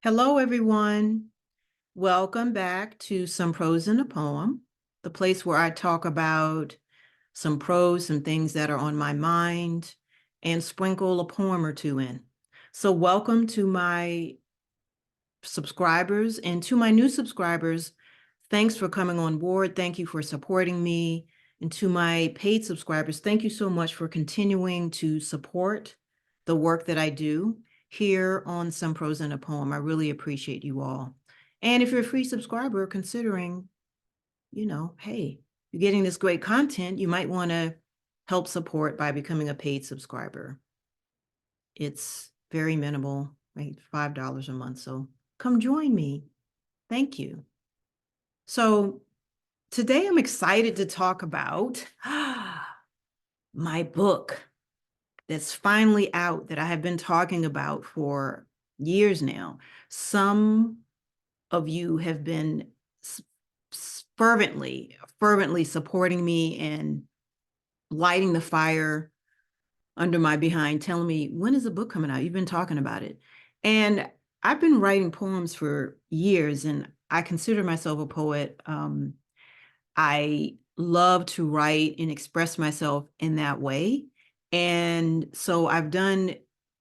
Hello, everyone. Welcome back to Some Prose and a Poem, the place where I talk about some prose, some things that are on my mind, and sprinkle a poem or two in. So welcome to my subscribers and to my new subscribers. Thanks for coming on board. Thank you for supporting me. And to my paid subscribers, thank you so much for continuing to support the work that I do here on Some Prose and a Poem. I really appreciate you all. And if you're a free subscriber, considering, hey, you're getting this great content, you might want to help support by becoming a paid subscriber. It's very minimal, right? $5 a month. So come join me. Thank you. So today I'm excited to talk about my book that's finally out that I have been talking about for years now. Some of you have been fervently supporting me and lighting the fire under my behind, telling me, when is the book coming out? You've been talking about it. And I've been writing poems for years, and I consider myself a poet. I love to write and express myself in that way. And so I've done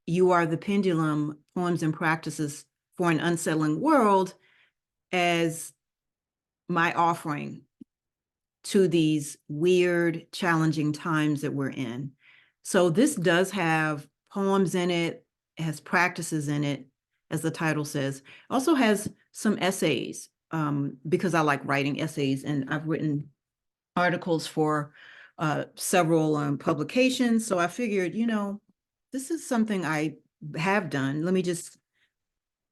You Are the Pendulum, Poems and Practices for an Unsettling World as my offering to these weird, challenging times that we're in. So this does have poems in it, has practices in it, as the title says. It also has some essays, because I like writing essays, and I've written articles for several publications. So I figured, this is something I have done. Let me just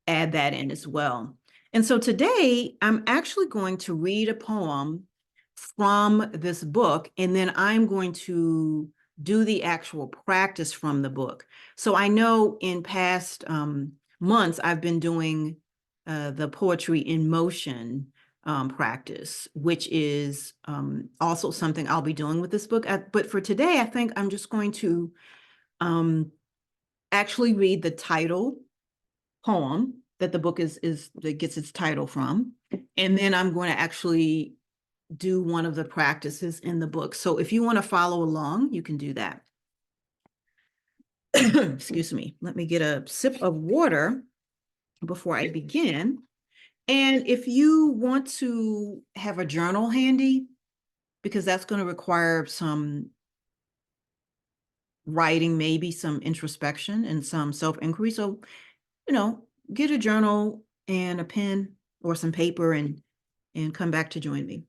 add that in as well. And so today I'm actually going to read a poem from this book, and then I'm going to do the actual practice from the book. So I know in past months, I've been doing the poetry in motion practice, which is also something I'll be doing with this book. But for today, I think I'm just going to actually read the title poem that the book is that gets its title from, and then I'm going to actually do one of the practices in the book. So if you want to follow along, you can do that. Excuse me. Let me get a sip of water before I begin. And if you want to have a journal handy, because that's going to require some writing, maybe some introspection and some self-inquiry. So, get a journal and a pen or some paper and come back to join me.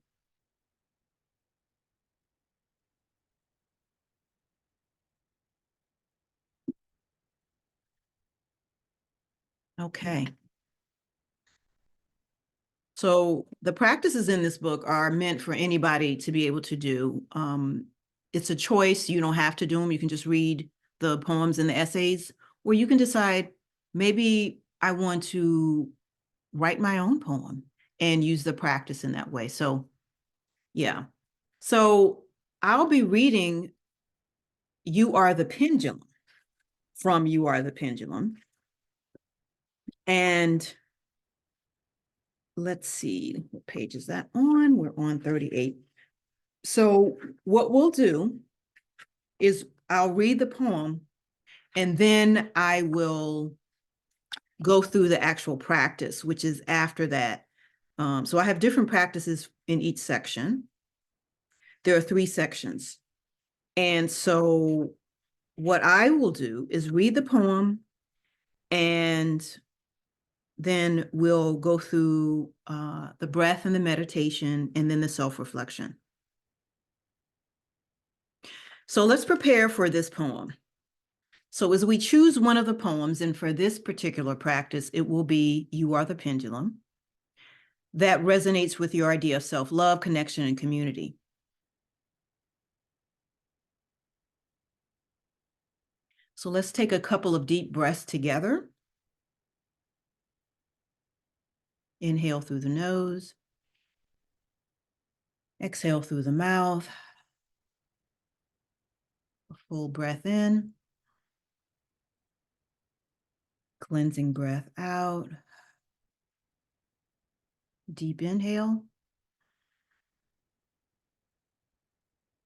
Okay. So the practices in this book are meant for anybody to be able to do. It's a choice. You don't have to do them. You can just read the poems and the essays, or you can decide, maybe I want to write my own poem and use the practice in that way. So, yeah. So I'll be reading You Are the Pendulum from You Are the Pendulum. And let's see, what page is that on? We're on 38. So what we'll do is I'll read the poem, and then I will go through the actual practice, which is after that. So I have different practices in each section. There are 3 sections. And so what I will do is read the poem, and then we'll go through the breath and the meditation, and then the self-reflection. So let's prepare for this poem. So as we choose one of the poems, and for this particular practice, it will be You Are the Pendulum, that resonates with your idea of self-love, connection, and community. So let's take a couple of deep breaths together. Inhale through the nose. Exhale through the mouth. A full breath in. Cleansing breath out. Deep inhale.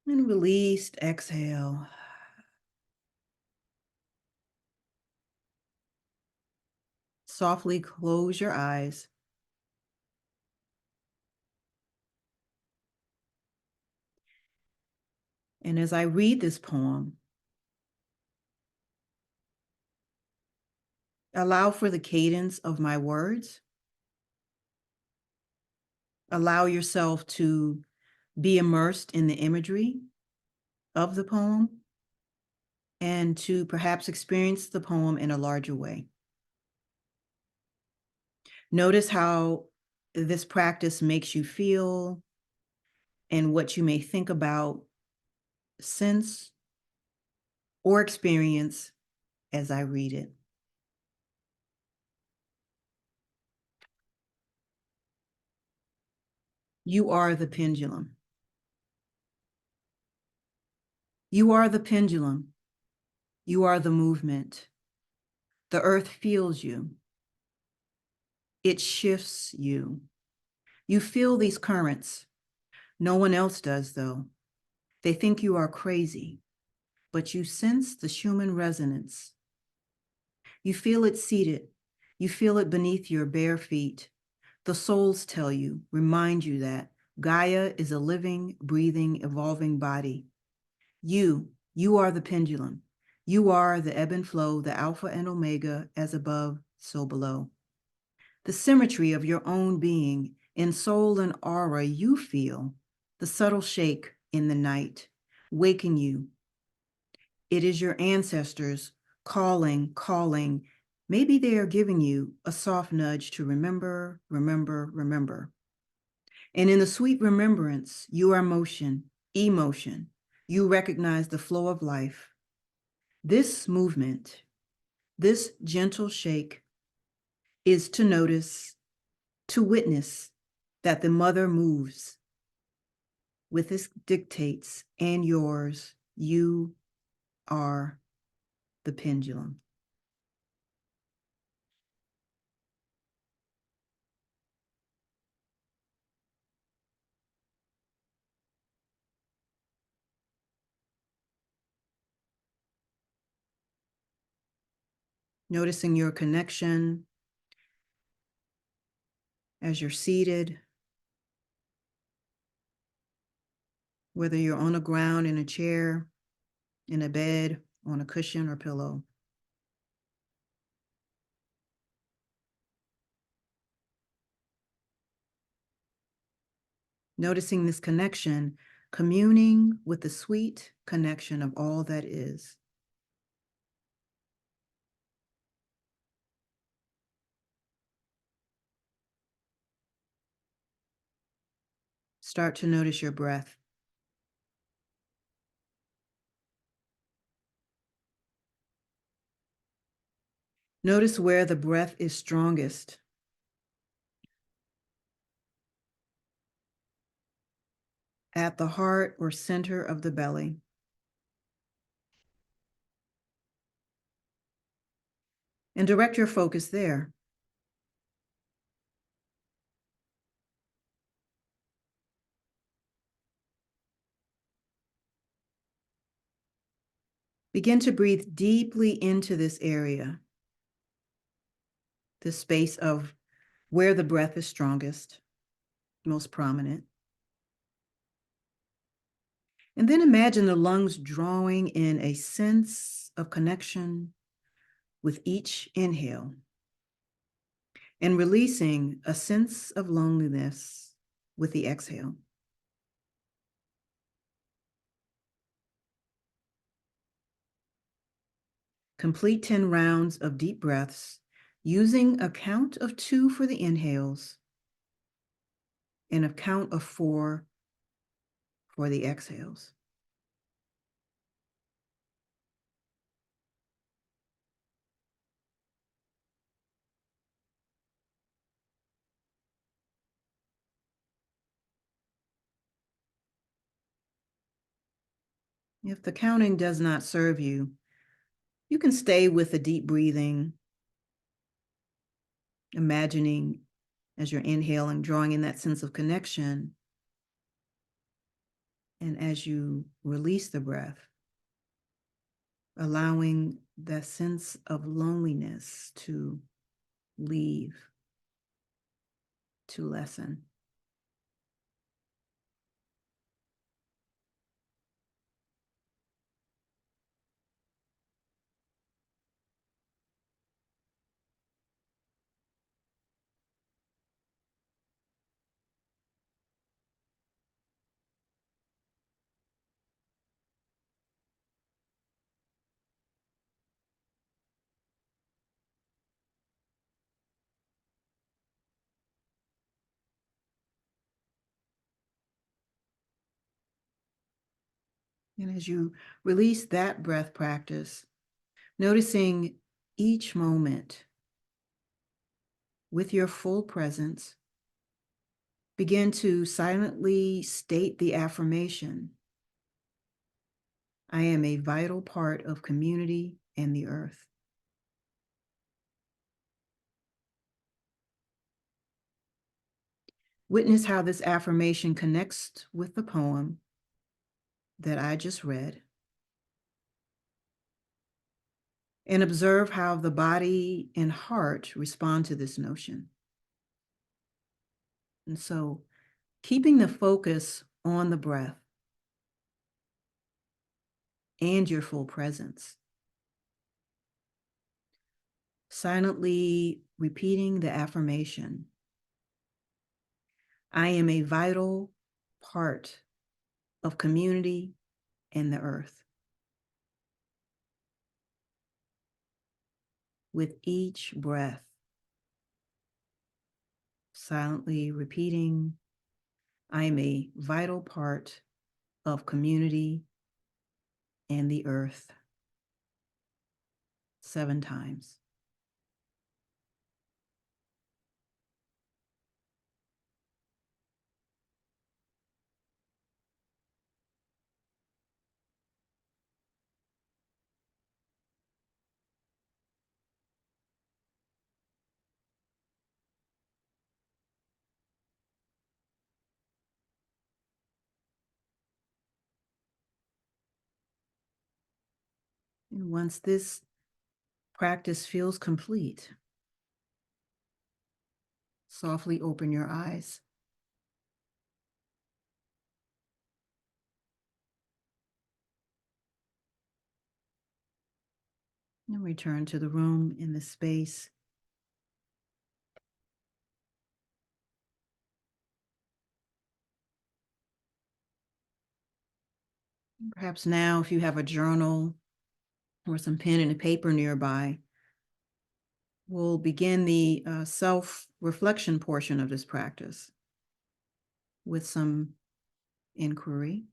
And released, exhale. Softly close your eyes. And as I read this poem, allow for the cadence of my words. Allow yourself to be immersed in the imagery of the poem and to perhaps experience the poem in a larger way. Notice how this practice makes you feel and what you may think about, sense, or experience as I read it. You are the pendulum. You are the pendulum. You are the movement. The earth feels you. It shifts you. You feel these currents. No one else does, though. They think you are crazy, but you sense the Schumann resonance. You feel it seated. You feel it beneath your bare feet. The souls tell you, remind you that Gaia is a living, breathing, evolving body. You are the pendulum. You are the ebb and flow, the alpha and omega, as above, so below. The symmetry of your own being, in soul and aura, you feel the subtle shake in the night, waking you. It is your ancestors calling, calling. Maybe they are giving you a soft nudge to remember, remember, remember. And in the sweet remembrance, you are motion, emotion. You recognize the flow of life. This movement, this gentle shake, is to notice, to witness that the mother moves with its dictates and yours. You are the pendulum. Noticing your connection as you're seated, whether you're on the ground, in a chair, in a bed, on a cushion or pillow. Noticing this connection, communing with the sweet connection of all that is. Start to notice your breath. Notice where the breath is strongest. At the heart or center of the belly. And direct your focus there. Begin to breathe deeply into this area, the space of where the breath is strongest, most prominent. And then imagine the lungs drawing in a sense of connection with each inhale and releasing a sense of loneliness with the exhale. Complete 10 rounds of deep breaths using a count of 2 for the inhales and a count of 4 for the exhales. If the counting does not serve you, you can stay with the deep breathing, imagining as you're inhaling, drawing in that sense of connection. And as you release the breath, allowing that sense of loneliness to leave, to lessen. And as you release that breath practice, noticing each moment with your full presence, begin to silently state the affirmation: I am a vital part of community and the earth. Witness how this affirmation connects with the poem that I just read, and observe how the body and heart respond to this notion. And so, keeping the focus on the breath and your full presence, silently repeating the affirmation: I am a vital part of community and the earth. With each breath, silently repeating, I am a vital part of community and the earth, 7 times. And once this practice feels complete, softly open your eyes. And return to the room in the space. Perhaps now, if you have a journal or some pen and a paper nearby, we'll begin the self-reflection portion of this practice with some inquiry.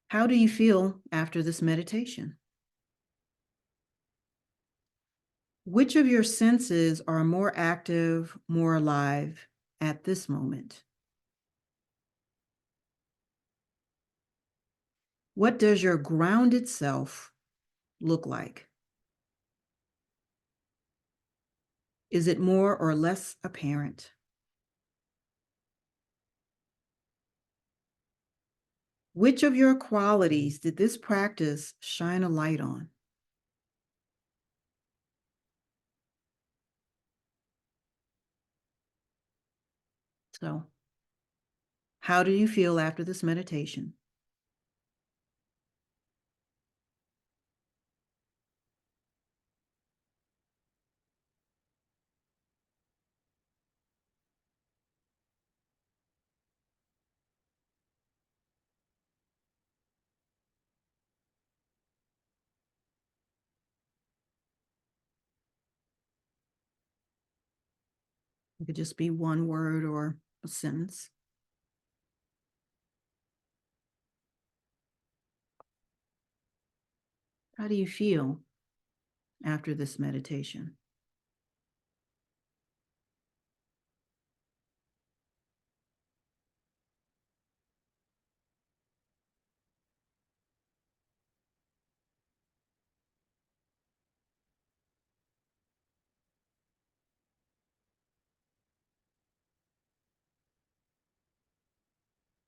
How do you feel after this meditation? Which of your senses are more active, more alive at this moment? What does your grounded self look like? Is it more or less apparent? Which of your qualities did this practice shine a light on? So, how do you feel after this meditation? It could just be one word or a sentence. How do you feel after this meditation?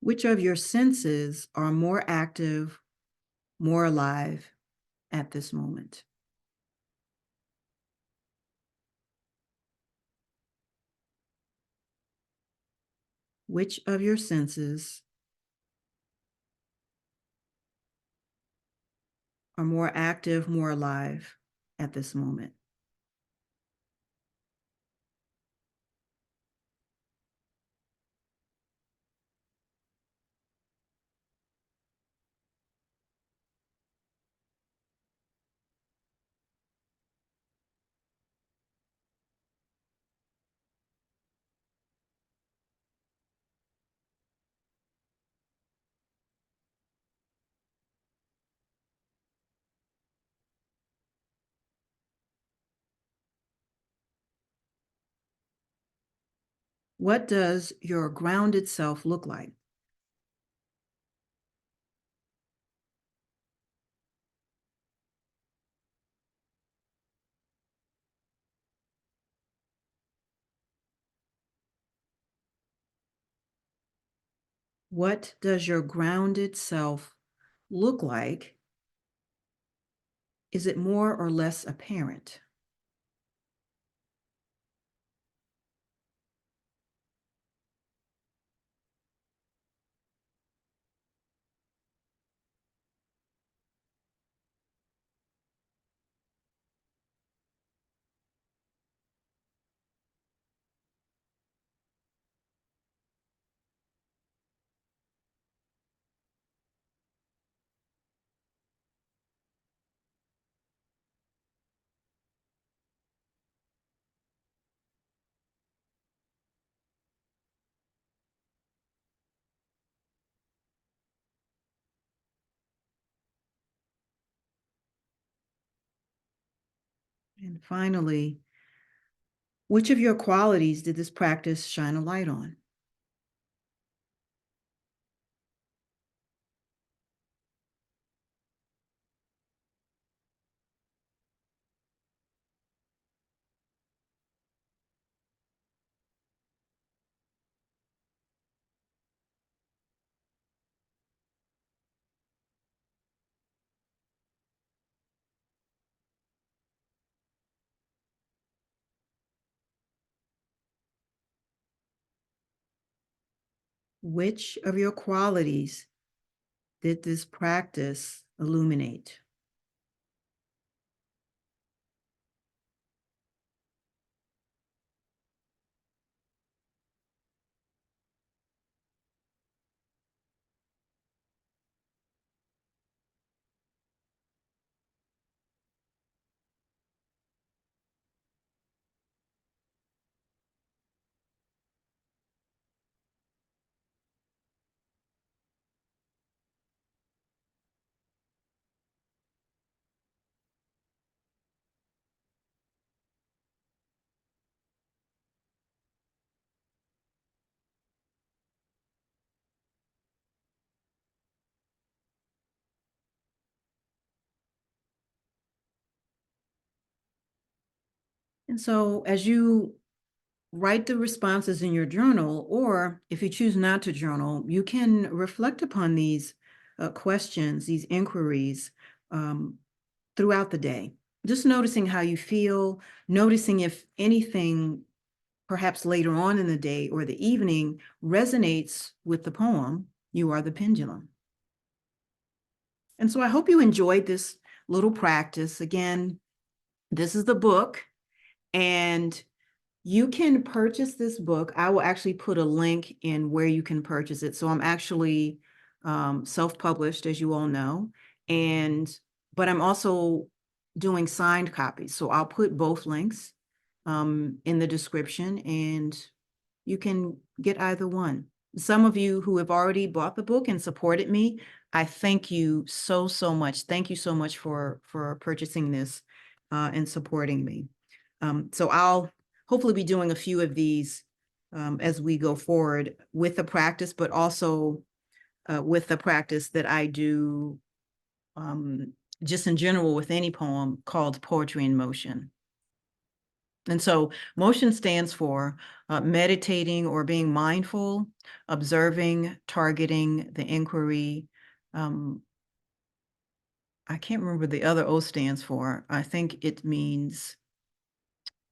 Which of your senses are more active, more alive at this moment? Which of your senses are more active, more alive at this moment? What does your grounded self look like? What does your grounded self look like? Is it more or less apparent? And finally, which of your qualities did this practice shine a light on? Which of your qualities did this practice illuminate? And so, as you write the responses in your journal, or if you choose not to journal, you can reflect upon these questions, these inquiries um, throughout the day. Just noticing how you feel, noticing if anything, perhaps later on in the day or the evening, resonates with the poem, You Are the Pendulum. And so I hope you enjoyed this little practice. Again, this is the book, and you can purchase this book. I will actually put a link in where you can purchase it. So I'm actually self-published, as you all know, but I'm also doing signed copies. So I'll put both links in the description, and you can get either one. Some of you who have already bought the book and supported me, I thank you so, so much. Thank you so much for purchasing this and supporting me. So I'll hopefully be doing a few of these as we go forward with the practice, but also with the practice that I do just in general with any poem called Poetry in Motion. And so motion stands for meditating or being mindful, observing, targeting the inquiry. Um, I can't remember the other O stands for. I think it means,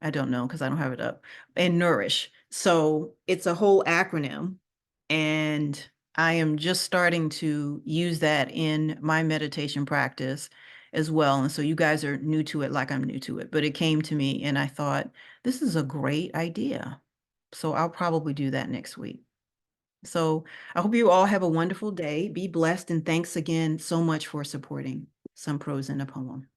I don't know because I don't have it up, and nourish. So it's a whole acronym. And I am just starting to use that in my meditation practice as well. And so you guys are new to it like I'm new to it, but it came to me and I thought, this is a great idea. So I'll probably do that next week. So I hope you all have a wonderful day. Be blessed. And thanks again so much for supporting Some Prose in a Poem.